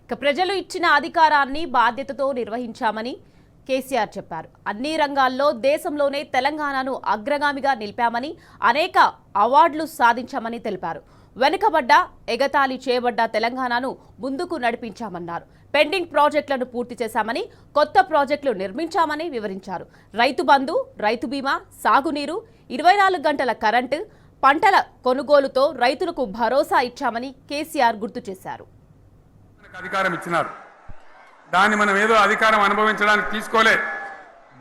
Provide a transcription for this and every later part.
ప్రజలు ఇచ్చిన అధికారాన్ని బాధ్యతతో నిర్వహించామని కేసీఆర్ చెప్పారు. అన్ని రంగాల్లో దేశంలోనే తెలంగాణను అగ్రగామిగా నిలిపామని, అనేక అవార్డులు సాధించామని తెలిపారు. వెనుకబడ్డ, ఎగతాళి చేయబడ్డ తెలంగాణను ముందుకు నడిపించామన్నారు. పెండింగ్ ప్రాజెక్టులను పూర్తి చేశామని, కొత్త ప్రాజెక్టులు నిర్మించామని వివరించారు. రైతు బంధు, రైతు బీమా, సాగునీరు, 24 గంటల కరెంటు, పంటల కొనుగోలుతో రైతులకు భరోసా ఇచ్చామని కేసీఆర్ గుర్తు చేశారు. అధికారం ఇచ్చినారు, దాన్ని మనం ఏదో అధికారం అనుభవించడానికి తీసుకోలే,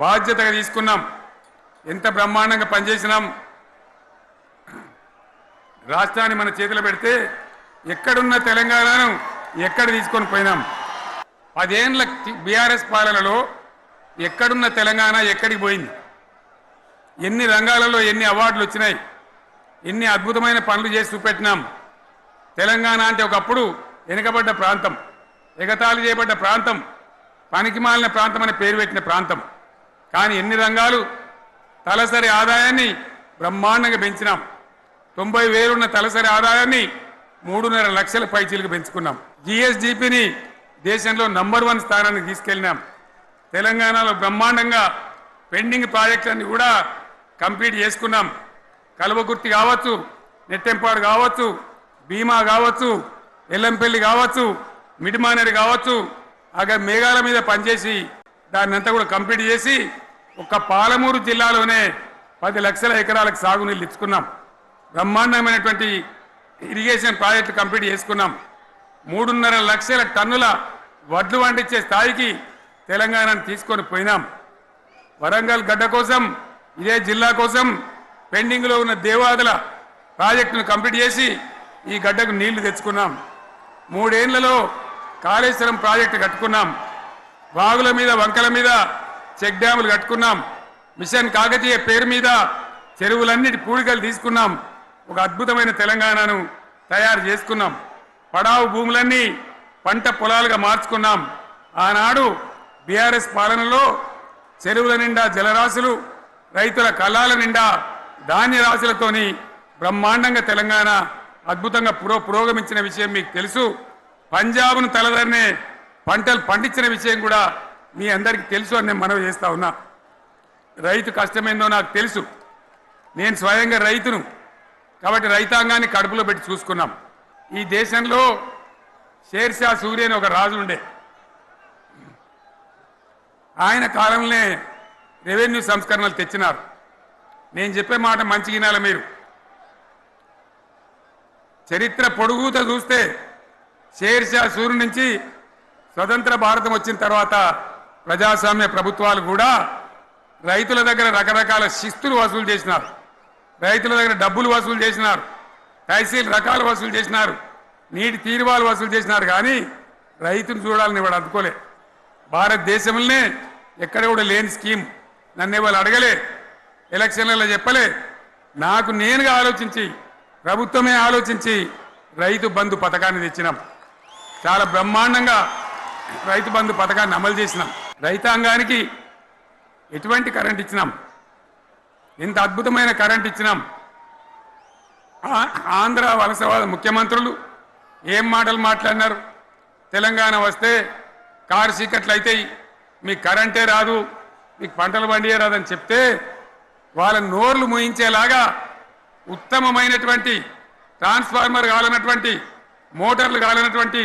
బాధ్యతగా తీసుకున్నాం. ఎంత బ్రహ్మాండంగా పనిచేసినాం. రాష్ట్రాన్ని మన చేతిలో పెడితే ఎక్కడున్న తెలంగాణను ఎక్కడ తీసుకొని పోయినాం. 10 ఏళ్ల బీఆర్ఎస్ పాలనలో ఎక్కడున్న తెలంగాణ ఎక్కడికి పోయింది, ఎన్ని రంగాలలో ఎన్ని అవార్డులు వచ్చినాయి, ఎన్ని అద్భుతమైన పనులు చేసి చూపెట్టినాం. తెలంగాణ అంటే ఒకప్పుడు వెనుకబడ్డ ప్రాంతం, ఎగతాళి చేయబడ్డ ప్రాంతం, పనికిమాలిన ప్రాంతం అని పేరు పెట్టిన ప్రాంతం. కానీ ఎన్ని రంగాలు, తలసరి ఆదాయాన్ని బ్రహ్మాండంగా పెంచినాం. 90,000 ఉన్న తలసరి ఆదాయాన్ని 3.5 లక్షల పైచీలకు పెంచుకున్నాం. జిఎస్డిపిని దేశంలో నంబర్ 1 స్థానానికి తీసుకెళ్ళినాం. తెలంగాణలో బ్రహ్మాండంగా పెండింగ్ ప్రాజెక్టులన్నీ కూడా కంప్లీట్ చేసుకున్నాం. కల్వకుర్తి కావచ్చు, నెట్టెంపాడు కావచ్చు, భీమా కావచ్చు, ఎల్లంపల్లి కావచ్చు, మిడిమానేరు కావచ్చు, అక్కడ మేఘాల మీద పనిచేసి దాన్ని అంతా కూడా కంప్లీట్ చేసి ఒక్క పాలమూరు జిల్లాలోనే 10 లక్షల ఎకరాలకు సాగునీళ్ళు ఇచ్చుకున్నాం. బ్రహ్మాండమైనటువంటి ఇరిగేషన్ ప్రాజెక్టు కంప్లీట్ చేసుకున్నాం. 3.5 లక్షల టన్నుల వడ్లు పండించే స్థాయికి తెలంగాణను తీసుకొని పోయినాం. వరంగల్ గడ్డ కోసం, ఇదే జిల్లా కోసం పెండింగ్లో ఉన్న దేవాదుల ప్రాజెక్టును కంప్లీట్ చేసి ఈ గడ్డకు నీళ్లు తెచ్చుకున్నాం. 3 ఏళ్లలో కాళేశ్వరం ప్రాజెక్టు కట్టుకున్నాం. వాగుల మీద, వంకల మీద చెక్ డ్యాములు కట్టుకున్నాం. మిషన్ కాకతీయ పేరు మీద చెరువులన్నిటి పూడికలు తీసుకున్నాం. ఒక అద్భుతమైన తెలంగాణను తయారు చేసుకున్నాం. పడావు భూములన్నీ పంట పొలాలుగా మార్చుకున్నాం. ఆనాడు బీఆర్ఎస్ పాలనలో చెరువుల నిండా జలరాశులు, రైతుల కళ్ళాల నిండా ధాన్య రాశులతోని బ్రహ్మాండంగా తెలంగాణ అద్భుతంగా పురోగమించిన విషయం మీకు తెలుసు. పంజాబ్ను తలదన్నే పంటలు పండించిన విషయం కూడా మీ అందరికీ తెలుసు అని నేను మనవి చేస్తా ఉన్నా. రైతు కష్టమేందో నాకు తెలుసు. నేను స్వయంగా రైతును కాబట్టి రైతాంగాన్ని కడుపులో పెట్టి చూసుకున్నాం. ఈ దేశంలో షేర్షా సూరి అని ఒక రాజు ఉండే. ఆయన కాలంలోనే రెవెన్యూ సంస్కరణలు తెచ్చినారు. నేను చెప్పే మాట మంచి వినాలి మీరు. చరిత్ర పొడుగుతో చూస్తే షేర్షా సూరి నుంచి స్వతంత్ర భారతం వచ్చిన తర్వాత ప్రజాస్వామ్య ప్రభుత్వాలు కూడా రైతుల దగ్గర రకరకాల శిస్తులు వసూలు చేసినారు, రైతుల దగ్గర డబ్బులు వసూలు చేసినారు, తహసీల్ రకాలు వసూలు చేసినారు, నీటి తీరువాలు వసూలు చేసినారు. కానీ రైతును చూడాలని వాడు అందుకోలే. భారతదేశంలోనే ఎక్కడ కూడా లేని స్కీమ్. నన్ను వాళ్ళు అడగలే, ఎలక్షన్లలో చెప్పలే. నాకు నేనుగా ఆలోచించి, ప్రభుత్వమే ఆలోచించి రైతు బంధు పథకాన్ని తెచ్చినాం. చాలా బ్రహ్మాండంగా రైతు బంధు పథకాన్ని అమలు చేసినాం. రైతాంగానికి ఎటువంటి కరెంట్ ఇచ్చినాం, ఎంత అద్భుతమైన కరెంట్ ఇచ్చినాం. ఆంధ్ర వలసవాద ముఖ్యమంత్రులు ఏం మాటలు మాట్లాడినారు. తెలంగాణ వస్తే కారు చీకట్లు అవుతాయి, మీకు కరెంటే రాదు, మీకు పంటలు పండియే రాదని చెప్తే వాళ్ళ నోర్లు మూయించేలాగా ఉత్తమమైనటువంటి ట్రాన్స్ఫార్మర్ కావాలన్నటువంటి, మోటార్లు కావాలన్నటువంటి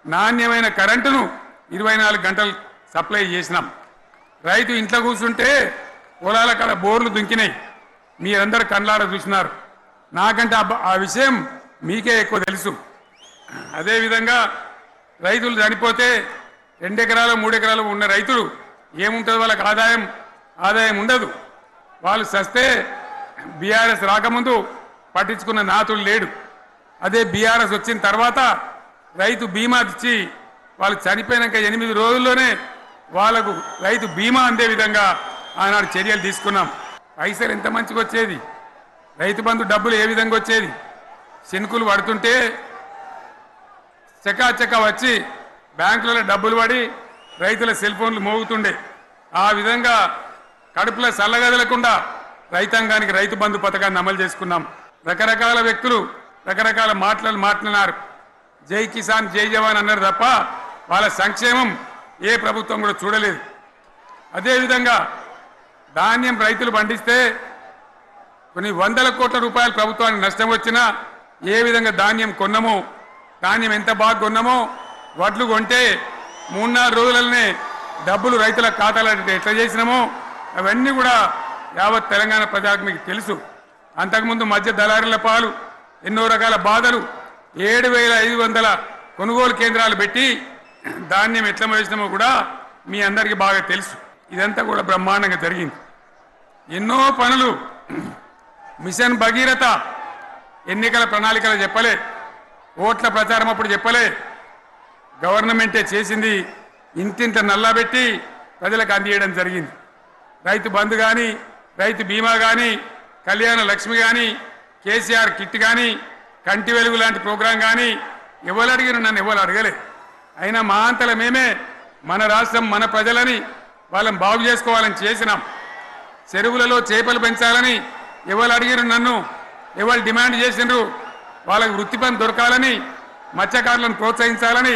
నాణ్యమైన కరెంటును 24 గంటలు సప్లై చేసినాం. రైతు ఇంట్లో కూర్చుంటే పొలాల కాడ బోర్లు దుంకినాయి. మీరందరూ కళ్ళారా చూసినారు. నాకంటే ఆ విషయం మీకే ఎక్కువ తెలుసు. అదేవిధంగా రైతులు చనిపోతే 2 ఎకరాలు 3 ఎకరాలు ఉన్న రైతులు ఏముంటుంది, వాళ్ళకి ఆదాయం ఉండదు. వాళ్ళు సస్తే బీఆర్ఎస్ రాకముందు పట్టించుకున్న నాతులు లేడు. అదే బీఆర్ఎస్ వచ్చిన తర్వాత రైతు బీమా ఇచ్చి వాళ్ళు చనిపోయినాక 8 రోజుల్లోనే వాళ్ళకు రైతు బీమా అందే విధంగా ఆనాడు చర్యలు తీసుకున్నాం. పైసలు ఎంత మంచిగా వచ్చేది, రైతు బంధు డబ్బులు ఏ విధంగా వచ్చేది. శనుకులు పడుతుంటే చకాచకా వచ్చి బ్యాంకులలో డబ్బులు పడి రైతుల సెల్ ఫోన్లు మోగుతుండే. ఆ విధంగా కడుపులో చల్లగదలకుండా రైతాంగానికి రైతు బంధు పథకాన్ని అమలు చేసుకున్నాం. రకరకాల వ్యక్తులు రకరకాల మాటలు మాట్లాడినారు. జై కిసాన్ జై జవాన్ అన్నారు తప్ప వాళ్ళ సంక్షేమం ఏ ప్రభుత్వం కూడా చూడలేదు. అదేవిధంగా ధాన్యం రైతులు పండిస్తే కొన్ని వందల కోట్ల రూపాయలు ప్రభుత్వానికి నష్టం వచ్చినా ఏ విధంగా ధాన్యం కొన్నామో, ధాన్యం ఎంత బాగా కొన్నామో, వడ్లు కొంటే 3-4 రోజులనే డబ్బులు రైతుల ఖాతాలో ఎట్లా చేసినామో అవన్నీ కూడా యావత్ తెలంగాణ ప్రజలకు మీకు తెలుసు. అంతకుముందు మధ్య దళారుల పాలు ఎన్నో రకాల బాధలు, 7,500 కొనుగోలు కేంద్రాలు పెట్టి ధాన్యం ఎట్లా వేసినామో కూడా మీ అందరికీ బాగా తెలుసు. ఇదంతా కూడా బ్రహ్మాండంగా జరిగింది. ఎన్నో పనులు మిషన్ భగీరథ ఎన్నికల ప్రణాళికలు చెప్పలే, ఓట్ల ప్రచారం అప్పుడు చెప్పలే, గవర్నమెంటే చేసింది. ఇంతింత నల్లబెట్టి ప్రజలకు అందియడం జరిగింది. రైతు బంధు కానీ, రైతు బీమా కానీ, కళ్యాణ లక్ష్మి కానీ, కేసీఆర్ కిట్ కానీ, కంటి వెలుగు లాంటి ప్రోగ్రాం కానీ ఎవరు అడిగిన నన్ను ఎవరు అడగలే. అయినా మా అంతల మేమే మన రాష్ట్రం మన ప్రజలని వాళ్ళని బాగు చేసుకోవాలని చేసినాం. చెరువులలో చేపలు పెంచాలని ఎవరు అడిగిన నన్ను ఎవరు డిమాండ్ చేసిండ్రు, వాళ్ళకు వృత్తి పని దొరకాలని మత్స్యకారులను ప్రోత్సహించాలని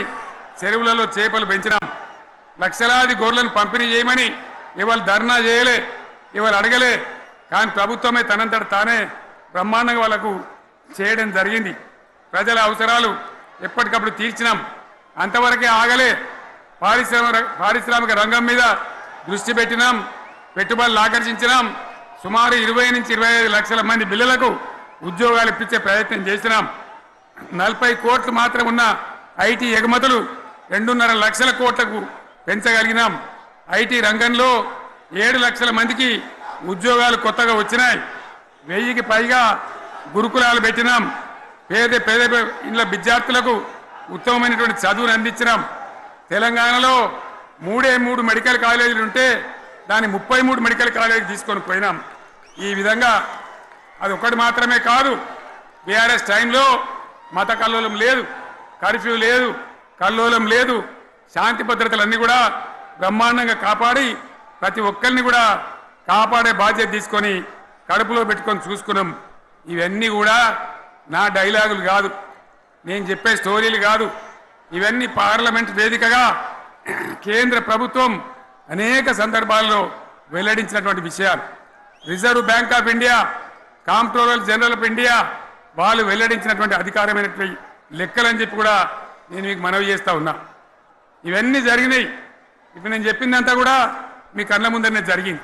చెరువులలో చేపలు పెంచినాం. లక్షలాది గొర్రెలను పంపిణీ చేయమని ఎవరు ధర్నా చేయలే, ఎవరు అడగలే. కానీ ప్రభుత్వమే తనంతట తానే బ్రహ్మాండంగా వాళ్ళకు చేయడం జరిగింది. ప్రజల అవసరాలు ఎప్పటికప్పుడు తీర్చినాం. అంతవరకే ఆగలే. పారిశ్రామిక రంగం మీద దృష్టి పెట్టినాం, పెట్టుబడులు ఆకర్షించినాం. సుమారు 20 నుంచి 25 లక్షల మంది పిల్లలకు ఉద్యోగాలు ఇప్పించే ప్రయత్నం చేసినాం. 40 కోట్లు మాత్రం ఉన్న ఐటీ ఎగుమతులు 2.5 లక్షల కోట్లకు పెంచగలిగినాం. ఐటీ రంగంలో 7 లక్షల మందికి ఉద్యోగాలు కొత్తగా వచ్చినాయి. 1000కి పైగా గురుకులాలు పెట్టినాం. పేద ఇండ్ల విద్యార్థులకు ఉత్తమమైనటువంటి చదువును అందించినాం. తెలంగాణలో 3 మెడికల్ కాలేజీలు ఉంటే దాన్ని 33 మెడికల్ కాలేజీలు తీసుకొని పోయినాం. ఈ విధంగా అది ఒకటి మాత్రమే కాదు, బీఆర్ఎస్ టైంలో మత కల్లోలం లేదు, కర్ఫ్యూ లేదు, కల్లోలం లేదు. శాంతి భద్రతలన్నీ కూడా బ్రహ్మాండంగా కాపాడి ప్రతి ఒక్కరిని కూడా కాపాడే బాధ్యత తీసుకొని కడుపులో పెట్టుకొని చూసుకున్నాం. ఇవన్నీ కూడా నా డైలాగులు కాదు, నేను చెప్పే స్టోరీలు కాదు. ఇవన్నీ పార్లమెంట్ వేదికగా కేంద్ర ప్రభుత్వం అనేక సందర్భాల్లో వెల్లడించినటువంటి విషయాలు. Reserve bank of India, comptroller general of India వాళ్ళు వెల్లడించినటువంటి అధికారమైనటువంటి లెక్కలని చెప్పి కూడా నేను మీకు మనవి చేస్తా ఉన్నా. ఇవన్నీ జరిగినాయి. ఇప్పుడు నేను చెప్పిందంతా కూడా మీ కళ్ళ ముందరనే జరిగింది.